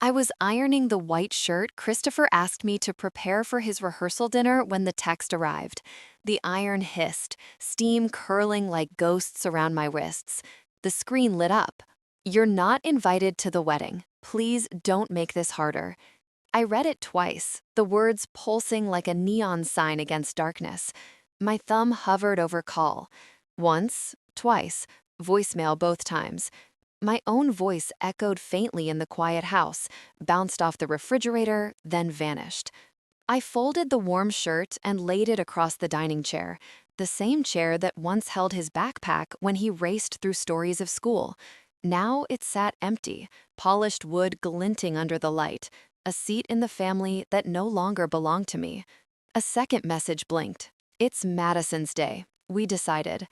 I was ironing the white shirt Christopher asked me to prepare for his rehearsal dinner when the text arrived. The iron hissed, steam curling like ghosts around my wrists. The screen lit up. "You're not invited to the wedding. Please don't make this harder." I read it twice, the words pulsing like a neon sign against darkness. My thumb hovered over call. Once, twice, voicemail both times. My own voice echoed faintly in the quiet house, bounced off the refrigerator, then vanished. I folded the warm shirt and laid it across the dining chair, the same chair that once held his backpack when he raced through stories of school. Now it sat empty, polished wood glinting under the light, a seat in the family that no longer belonged to me. A second message blinked. "It's Madison's day," we decided.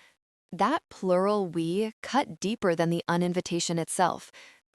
That plural "we" cut deeper than the uninvitation itself.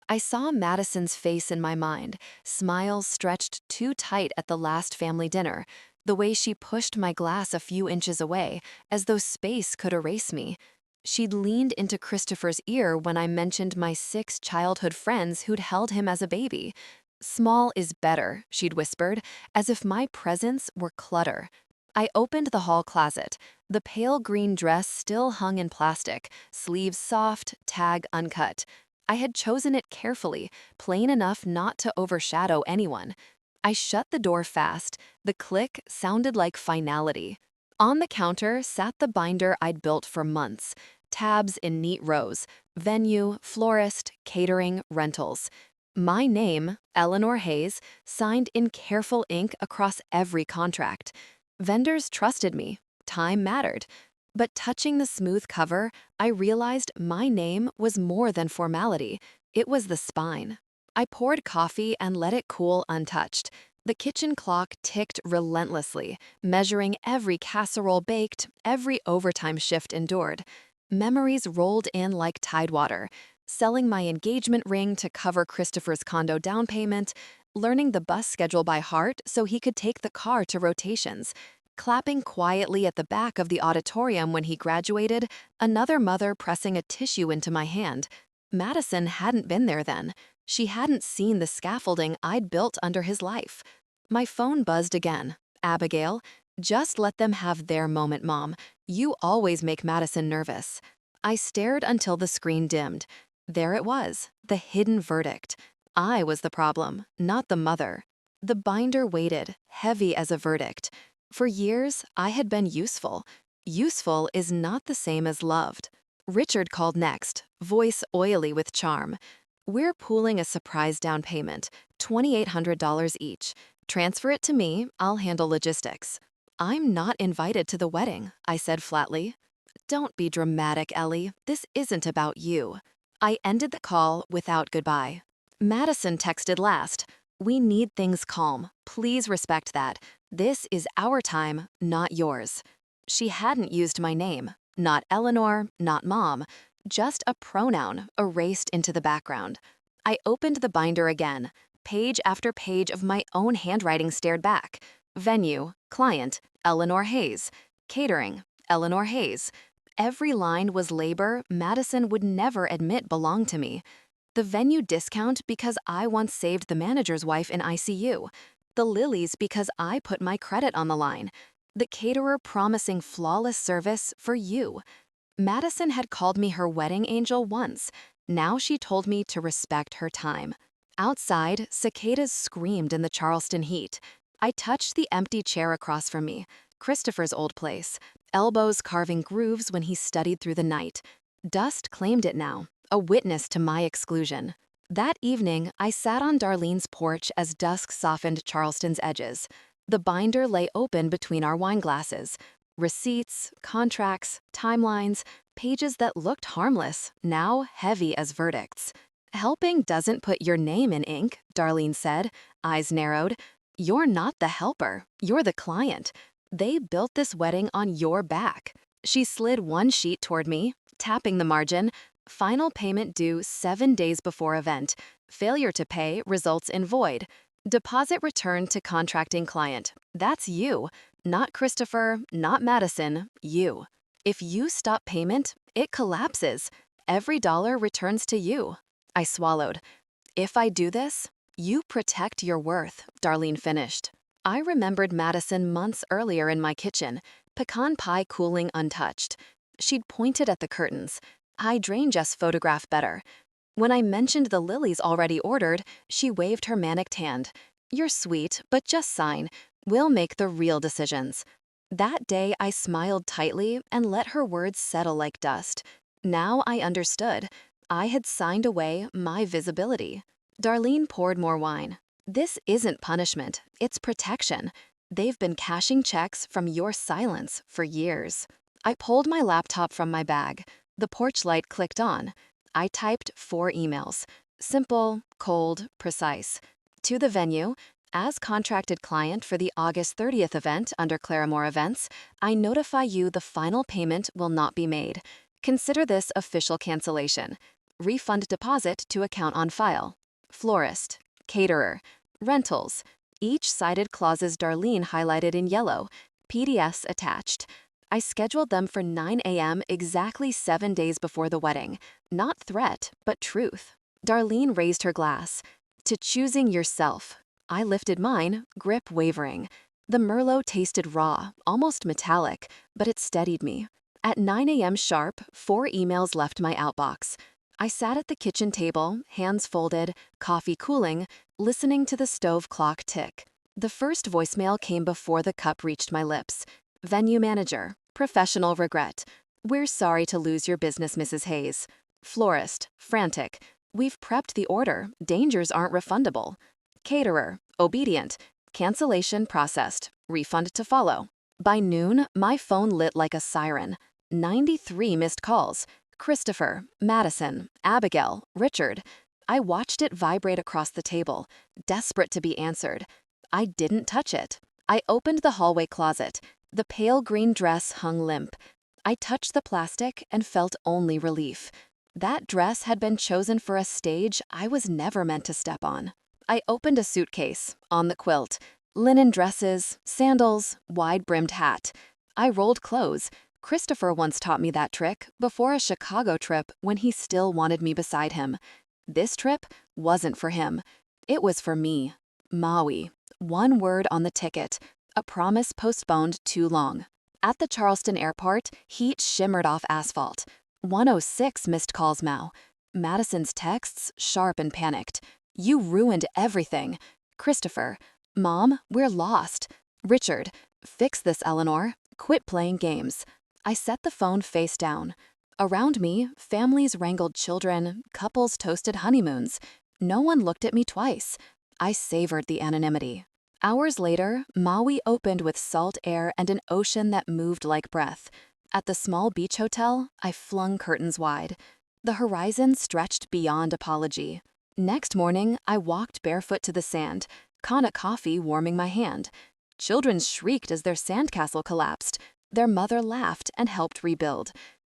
I saw Madison's face in my mind, smiles stretched too tight at the last family dinner, the way she pushed my glass a few inches away, as though space could erase me. She'd leaned into Christopher's ear when I mentioned my 6 childhood friends who'd held him as a baby. "Small is better," she'd whispered, as if my presence were clutter. I opened the hall closet. The pale green dress still hung in plastic, sleeves soft, tag uncut. I had chosen it carefully, plain enough not to overshadow anyone. I shut the door fast. The click sounded like finality. On the counter sat the binder I'd built for months. Tabs in neat rows. Venue, florist, catering, rentals. My name, Eleanor Hayes, signed in careful ink across every contract. Vendors trusted me. Time mattered. But touching the smooth cover, I realized my name was more than formality. It was the spine. I poured coffee and let it cool untouched. The kitchen clock ticked relentlessly, measuring every casserole baked, every overtime shift endured. Memories rolled in like tidewater. Selling my engagement ring to cover Christopher's condo down payment, learning the bus schedule by heart so he could take the car to rotations, clapping quietly at the back of the auditorium when he graduated, another mother pressing a tissue into my hand. Madison hadn't been there then. She hadn't seen the scaffolding I'd built under his life. My phone buzzed again. "Abigail, just let them have their moment, Mom. You always make Madison nervous." I stared until the screen dimmed. There it was, the hidden verdict. I was the problem, not the mother. The binder waited, heavy as a verdict. For years, I had been useful. Useful is not the same as loved. Richard called next, voice oily with charm. "We're pooling a surprise down payment, $2,800 each. Transfer it to me, I'll handle logistics." "I'm not invited to the wedding," I said flatly. "Don't be dramatic, Ellie. This isn't about you." I ended the call without goodbye. Madison texted last. "We need things calm. Please respect that. This is our time, not yours." She hadn't used my name. Not Eleanor, not Mom. Just a pronoun erased into the background. I opened the binder again. Page after page of my own handwriting stared back. Venue, client, Eleanor Hayes. Catering, Eleanor Hayes. Every line was labor Madison would never admit belonged to me. The venue discount because I once saved the manager's wife in ICU. The lilies because I put my credit on the line. The caterer promising flawless service for you. Madison had called me her wedding angel once. Now she told me to respect her time. Outside, cicadas screamed in the Charleston heat. I touched the empty chair across from me, Christopher's old place, elbows carving grooves when he studied through the night. Dust claimed it now, a witness to my exclusion. That evening, I sat on Darlene's porch as dusk softened Charleston's edges. The binder lay open between our wine glasses. Receipts, contracts, timelines, pages that looked harmless, now heavy as verdicts. "Helping doesn't put your name in ink," Darlene said, eyes narrowed. "You're not the helper, you're the client. They built this wedding on your back." She slid one sheet toward me, tapping the margin. "Final payment due 7 days before event. Failure to pay results in void. Deposit returned to contracting client." That's you. Not Christopher, not Madison, you. If you stop payment, it collapses. Every dollar returns to you. I swallowed. "If I do this, You protect your worth, Darlene finished. I remembered Madison months earlier in my kitchen, pecan pie cooling untouched. She'd pointed at the curtains. Hydrangeas photograph better. When I mentioned the lilies already ordered, she waved her manicked hand. You're sweet, but just sign. We'll make the real decisions. That day, I smiled tightly and let her words settle like dust. Now I understood. I had signed away my visibility. Darlene poured more wine. This isn't punishment, it's protection. They've been cashing checks from your silence for years. I pulled my laptop from my bag. The porch light clicked on. I typed 4 emails. Simple, cold, precise. To the venue, as contracted client for the August 30th event under Claremore Events, I notify you the final payment will not be made. Consider this official cancellation. Refund deposit to account on file. Florist, caterer, rentals. Each cited clauses Darlene highlighted in yellow. PDFs attached. I scheduled them for 9 a.m. exactly 7 days before the wedding. Not threat, but truth. Darlene raised her glass. To choosing yourself. I lifted mine, grip wavering. The Merlot tasted raw, almost metallic, but it steadied me. At 9 a.m. sharp, 4 emails left my outbox. I sat at the kitchen table, hands folded, coffee cooling, listening to the stove clock tick. The first voicemail came before the cup reached my lips. Venue manager, professional regret. We're sorry to lose your business, Mrs. Hayes. Florist, frantic. We've prepped the order. Dangers aren't refundable. Caterer, obedient. Cancellation processed. Refund to follow. By noon, my phone lit like a siren. 93 missed calls. Christopher, Madison, Abigail, Richard. I watched it vibrate across the table, desperate to be answered. I didn't touch it. I opened the hallway closet. The pale green dress hung limp. I touched the plastic and felt only relief. That dress had been chosen for a stage I was never meant to step on. I opened a suitcase, on the quilt. Linen dresses, sandals, wide-brimmed hat. I rolled clothes. Christopher once taught me that trick before a Chicago trip when he still wanted me beside him. This trip wasn't for him. It was for me. Maui. One word on the ticket. A promise postponed too long. At the Charleston airport, heat shimmered off asphalt. 106 missed calls now. Madison's texts, sharp and panicked. You ruined everything. Christopher. Mom, we're lost. Richard. Fix this, Eleanor. Quit playing games. I set the phone face down. Around me, families wrangled children, couples toasted honeymoons. No one looked at me twice. I savored the anonymity. Hours later, Maui opened with salt air and an ocean that moved like breath. At the small beach hotel, I flung curtains wide. The horizon stretched beyond apology. Next morning, I walked barefoot to the sand, Kana coffee warming my hand. Children shrieked as their sandcastle collapsed. Their mother laughed and helped rebuild.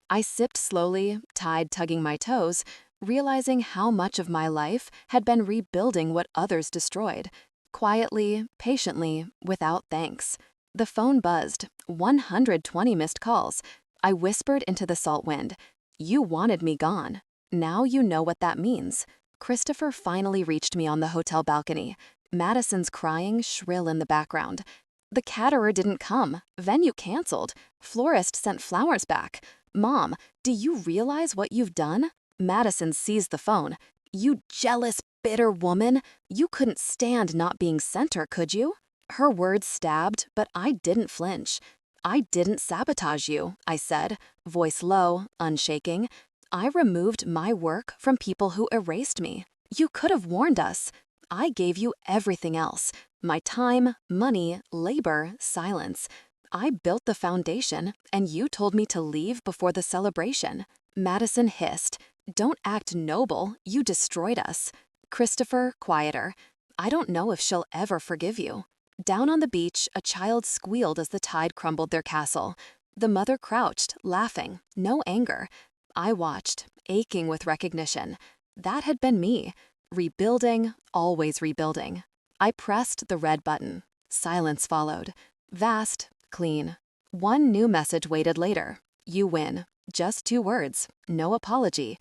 I sipped slowly, tide tugging my toes, realizing how much of my life had been rebuilding what others destroyed. Quietly, patiently, without thanks. The phone buzzed, 120 missed calls. I whispered into the salt wind. You wanted me gone. Now you know what that means. Christopher finally reached me on the hotel balcony. Madison's crying shrill in the background. The caterer didn't come. Venue canceled. Florist sent flowers back. Mom, do you realize what you've done? Madison seized the phone. You jealous, bitter woman. You couldn't stand not being center, could you? Her words stabbed, but I didn't flinch. I didn't sabotage you, I said, voice low, unshaking. I removed my work from people who erased me. You could have warned us. I gave you everything else. My time, money, labor, silence. I built the foundation, and you told me to leave before the celebration. Madison hissed. Don't act noble, you destroyed us. Christopher, quieter. I don't know if she'll ever forgive you. Down on the beach, a child squealed as the tide crumbled their castle. The mother crouched, laughing, no anger. I watched, aching with recognition. That had been me. Rebuilding, always rebuilding. I pressed the red button. Silence followed. Vast, clean. One new message waited later. You win. Just 2 words. No apology.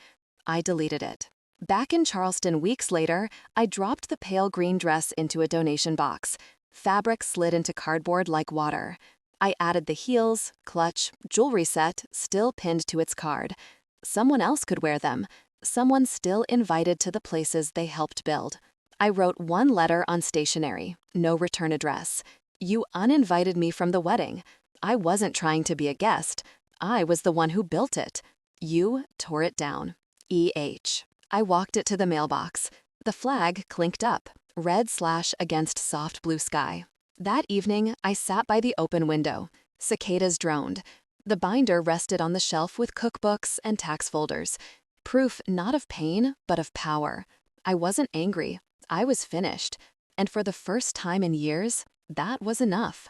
I deleted it. Back in Charleston weeks later, I dropped the pale green dress into a donation box. Fabric slid into cardboard like water. I added the heels, clutch, jewelry set, still pinned to its card. Someone else could wear them. Someone still invited to the places they helped build. I wrote one letter on stationery, no return address. You uninvited me from the wedding. I wasn't trying to be a guest. I was the one who built it. You tore it down. E.H. I walked it to the mailbox. The flag clinked up, red slash against soft blue sky. That evening, I sat by the open window. Cicadas droned. The binder rested on the shelf with cookbooks and tax folders. Proof not of pain, but of power. I wasn't angry. I was finished. And for the first time in years, that was enough.